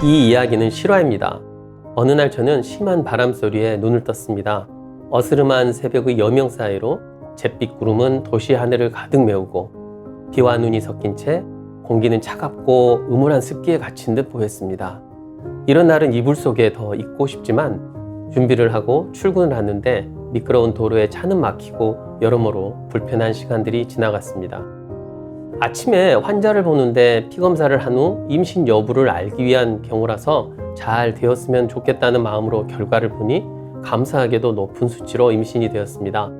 이 이야기는 실화입니다. 어느 날 저는 심한 바람소리에 눈을 떴습니다. 어스름한 새벽의 여명 사이로 잿빛 구름은 도시 하늘을 가득 메우고 비와 눈이 섞인 채 공기는 차갑고 음울한 습기에 갇힌 듯 보였습니다. 이런 날은 이불 속에 더 있고 싶지만 준비를 하고 출근을 하는데 미끄러운 도로에 차는 막히고 여러모로 불편한 시간들이 지나갔습니다. 아침에 환자를 보는데 피검사를 한 후 임신 여부를 알기 위한 경우라서 잘 되었으면 좋겠다는 마음으로 결과를 보니 감사하게도 높은 수치로 임신이 되었습니다.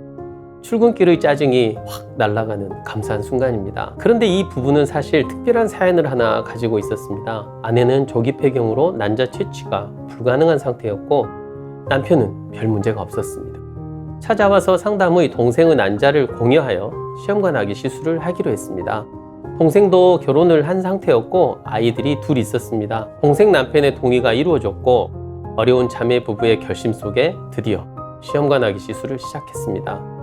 출근길의 짜증이 확 날아가는 감사한 순간입니다. 그런데 이 부부는 사실 특별한 사연을 하나 가지고 있었습니다. 아내는 조기 폐경으로 난자 채취가 불가능한 상태였고 남편은 별 문제가 없었습니다. 찾아와서 상담 후 동생의 난자를 공여하여 시험관 아기 시술을 하기로 했습니다. 동생도 결혼을 한 상태였고 아이들이 둘 있었습니다. 동생 남편의 동의가 이루어졌고 어려운 자매 부부의 결심 속에 드디어 시험관 아기 시술을 시작했습니다.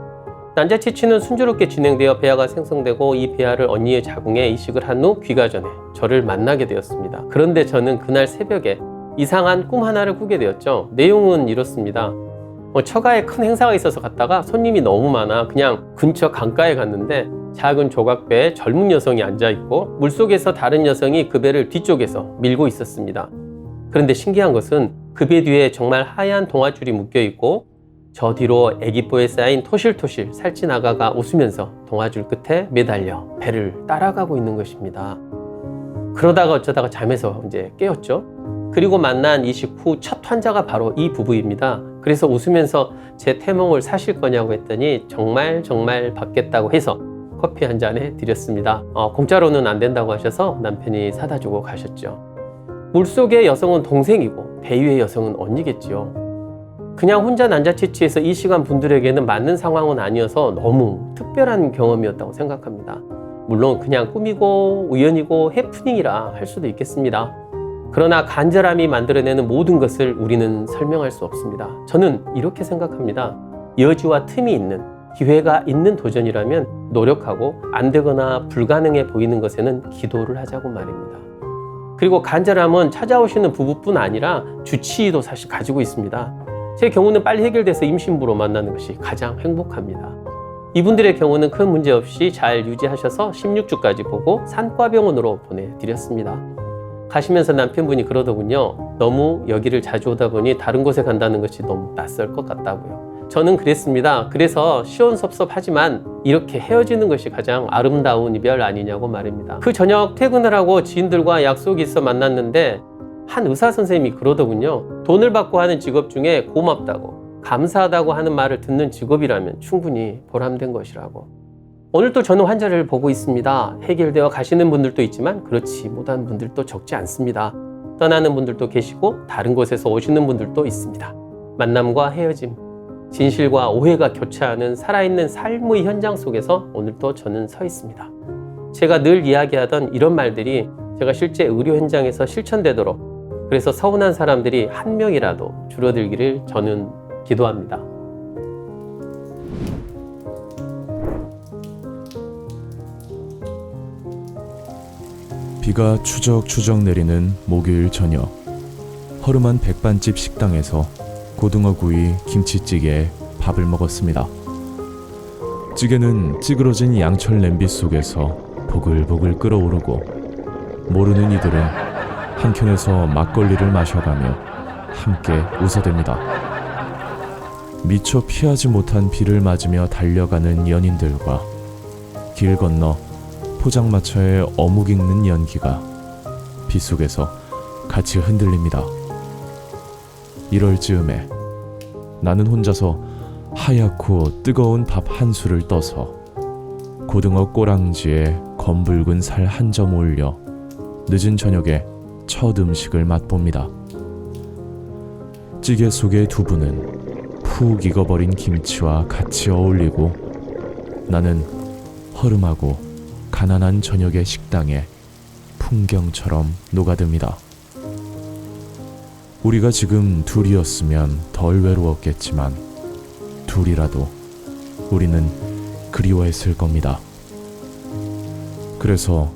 난자 채취는 순조롭게 진행되어 배아가 생성되고 이 배아를 언니의 자궁에 이식을 한 후 귀가 전에 저를 만나게 되었습니다. 그런데 저는 그날 새벽에 이상한 꿈 하나를 꾸게 되었죠. 내용은 이렇습니다. 처가에 큰 행사가 있어서 갔다가 손님이 너무 많아 그냥 근처 강가에 갔는데 작은 조각배에 젊은 여성이 앉아있고 물속에서 다른 여성이 그 배를 뒤쪽에서 밀고 있었습니다. 그런데 신기한 것은 그 배 뒤에 정말 하얀 동아줄이 묶여있고 저 뒤로 애기뽀에 쌓인 토실토실 살찐 아가가 웃으면서 동아줄 끝에 매달려 배를 따라가고 있는 것입니다. 그러다가 어쩌다가 잠에서 이제 깨었죠. 그리고 만난 이식 후 첫 환자가 바로 이 부부입니다. 그래서 웃으면서 제 태몽을 사실 거냐고 했더니 정말 받겠다고 해서 커피 한 잔에 드렸습니다. 공짜로는 안 된다고 하셔서 남편이 사다 주고 가셨죠. 물속의 여성은 동생이고 배 위의 여성은 언니겠지요. 그냥 혼자 난자 채취해서 이 시간 분들에게는 맞는 상황은 아니어서 너무 특별한 경험이었다고 생각합니다. 물론 그냥 꿈이고 우연이고 해프닝이라 할 수도 있겠습니다. 그러나 간절함이 만들어내는 모든 것을 우리는 설명할 수 없습니다. 저는 이렇게 생각합니다. 여지와 틈이 있는, 기회가 있는 도전이라면 노력하고 안 되거나 불가능해 보이는 것에는 기도를 하자고 말입니다. 그리고 간절함은 찾아오시는 부부뿐 아니라 주치의도 사실 가지고 있습니다. 제 경우는 빨리 해결돼서 임신부로 만나는 것이 가장 행복합니다. 이분들의 경우는 큰 문제 없이 잘 유지하셔서 16주까지 보고 산과병원으로 보내드렸습니다. 가시면서 남편분이 그러더군요. 너무 여기를 자주 오다 보니 다른 곳에 간다는 것이 너무 낯설 것 같다고요. 저는 그랬습니다. 그래서 시원섭섭하지만 이렇게 헤어지는 것이 가장 아름다운 이별 아니냐고 말입니다. 그 저녁 퇴근을 하고 지인들과 약속이 있어 만났는데 한 의사 선생님이 그러더군요. 돈을 받고 하는 직업 중에 고맙다고 감사하다고 하는 말을 듣는 직업이라면 충분히 보람된 것이라고. 오늘 또 저는 환자를 보고 있습니다. 해결되어 가시는 분들도 있지만 그렇지 못한 분들도 적지 않습니다. 떠나는 분들도 계시고 다른 곳에서 오시는 분들도 있습니다. 만남과 헤어짐, 진실과 오해가 교차하는 살아있는 삶의 현장 속에서 오늘 또 저는 서 있습니다. 제가 늘 이야기하던 이런 말들이 제가 실제 의료 현장에서 실천되도록, 그래서 서운한 사람들이 한 명이라도 줄어들기를 저는 기도합니다. 비가 추적추적 내리는 목요일 저녁, 허름한 백반집 식당에서 고등어구이 김치찌개에 밥을 먹었습니다. 찌개는 찌그러진 양철 냄비 속에서 보글보글 끓어오르고 모르는 이들은 한켠에서 막걸리를 마셔가며 함께 웃어댑니다. 미처 피하지 못한 비를 맞으며 달려가는 연인들과 길 건너 포장마차에 어묵 익는 연기가 빗속에서 같이 흔들립니다. 이럴 즈음에 나는 혼자서 하얗고 뜨거운 밥 한 술을 떠서 고등어 꼬랑지에 검붉은 살 한 점 올려 늦은 저녁에 첫 음식을 맛봅니다. 찌개 속의 두부는 푹 익어버린 김치와 같이 어울리고 나는 허름하고 가난한 저녁의 식당에 풍경처럼 녹아듭니다. 우리가 지금 둘이었으면 덜 외로웠겠지만 둘이라도 우리는 그리워했을 겁니다. 그래서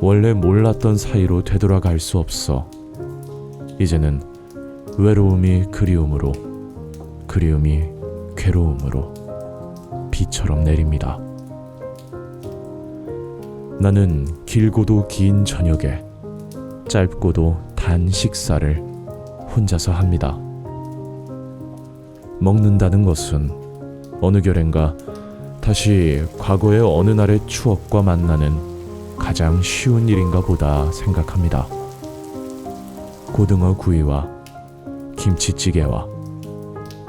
원래 몰랐던 사이로 되돌아갈 수 없어 이제는 외로움이 그리움으로, 그리움이 괴로움으로 비처럼 내립니다. 나는 길고도 긴 저녁에 짧고도 단 식사를 혼자서 합니다. 먹는다는 것은 어느 결엔가 다시 과거의 어느 날의 추억과 만나는 가장 쉬운 일인가 보다 생각합니다. 고등어 구이와 김치찌개와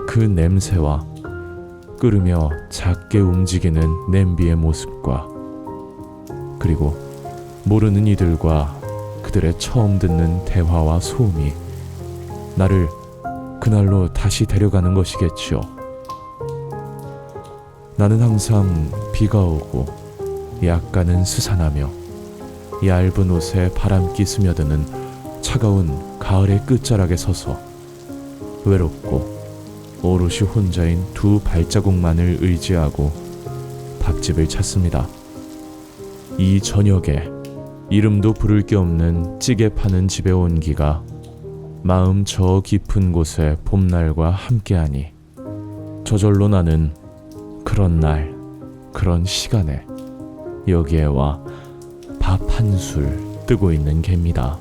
그 냄새와 끓으며 작게 움직이는 냄비의 모습과 그리고 모르는 이들과 그들의 처음 듣는 대화와 소음이 나를 그날로 다시 데려가는 것이겠지요. 나는 항상 비가 오고 약간은 스산하며 얇은 옷에 바람기 스며드는 차가운 가을의 끝자락에 서서 외롭고 오롯이 혼자인 두 발자국만을 의지하고 밥집을 찾습니다. 이 저녁에 이름도 부를 게 없는 찌개 파는 집에 온 기가 마음 저 깊은 곳의 봄날과 함께하니 저절로 나는 그런 날, 그런 시간에 여기에 와 밥 한 술 뜨고 있는 개입니다.